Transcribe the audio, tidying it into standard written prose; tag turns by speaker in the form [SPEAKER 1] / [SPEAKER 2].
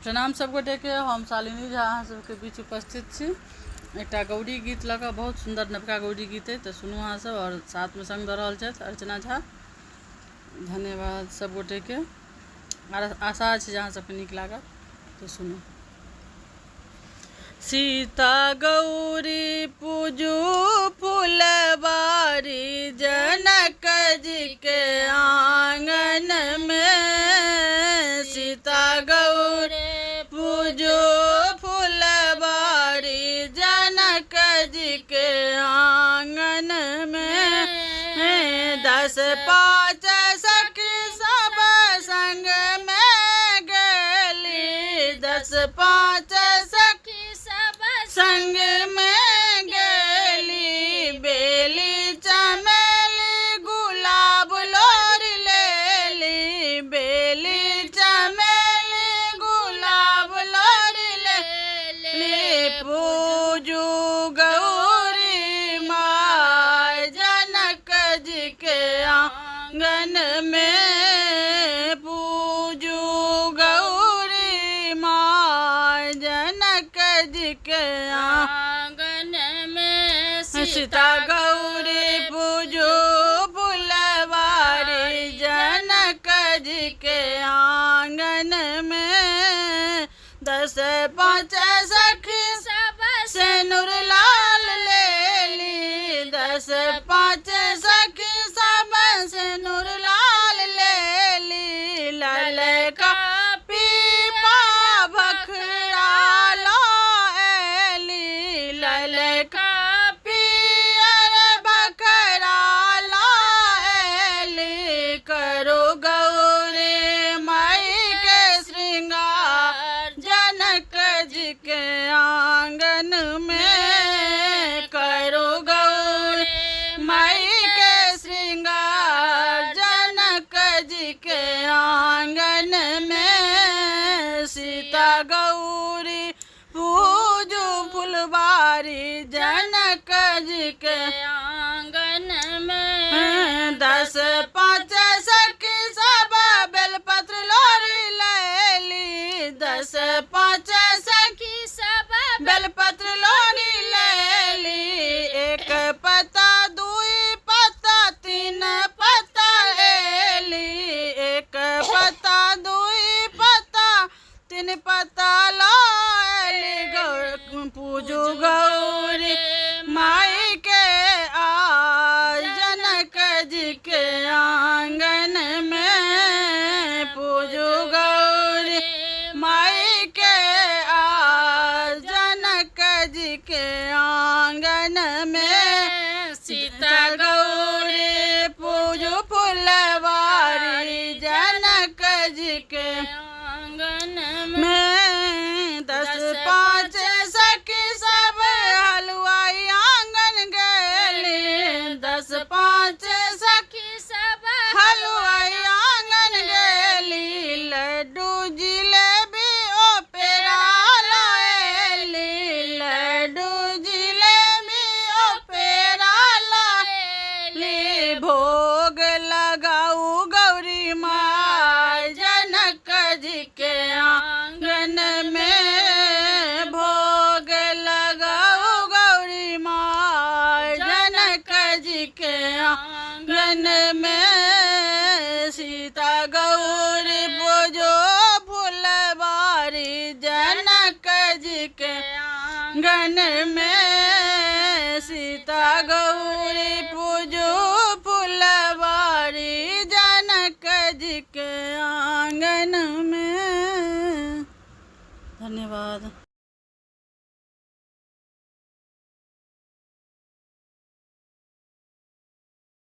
[SPEAKER 1] प्रणाम सब गोटे के। हम शालिनी झा अहाँ सबके बीच उपस्थित छी। एकटा गौरी गीत लऽ कऽ, बहुत सुंदर नवका गौरी गीत है, तो सुनू अहाँ सब। और साथ में संग दऽ रहल छथि अर्चना झा। धन्यवाद सब गोटे के। आशा है जे अहाँ सबके नीक लागत, तो सुनू। सीता गौरी पूजू फुलबारी, जनक जी के आंगन में। सीता गौरी पूजो फुलबारी, जनक जी के आंगन में। 10 5 सखी सब संग में गेली, 10 5 सखी सब संग में गेली। बेली चमेली गुलाब लोरी लेली, बेली चमेली गुलाब लोरी लेली। पूजू गौरी माय, जनक जी के आंगन में। पूजू गौरी माय, जनक जी के आंगन में। सीता गौरी पूजो फुलबारी, जनक जी के आंगन में। 10 5 सखी सब सिंदूर लाल लेली, 10 5 सखी सब सिंदूर लाल लेली। ललका पीपा बखरा लाएली, ललका पियर बखरा लाएली। करो गौरी माई के श्रृंगार, जनक जी के आंगन में। करो गौरी माई के श्रृंगार, जनक जी के आंगन में। सीता गौरी पूजू फुलबारी, जनक जी के आंगन में। 10 5 सखी सब बेलपत्र लोरी लेली, 10 5 सखी सब बेलपत्र लोरी लेली। 1 पत्ता 2 पत्ता 3 पत्ता लेली, 1 पत्ता 2 पत्ता 3 पत्ता लाएली। पूजू गौरी माई के आज, जनक जी के आंगन में। पूजू गौरी माई के आज, जनक जी के आंगन में। सीता गौरी पूजू फुलबारी, जनक जी के आंगन में। 10 5 सखी सब हलवाई आंगन गेली, 10 5 सखी सब हलवाई आंगन गेली। लड्डू जिलेबी ओ पेड़ा लाएली, लड्डू जिलेबी ओ पेड़ा लाएली। भोग लगाऊ गौरी माय, जनक जी के आंगन में। भोग लगाऊ गौरी माय, जनक जी के आंगन में। सीता गौरी पूजो फुलबारी, जनक जी के आंगन में। सीता गौरी पूजो फुलबारी, जनक जी के आंगन में। धन्यवाद।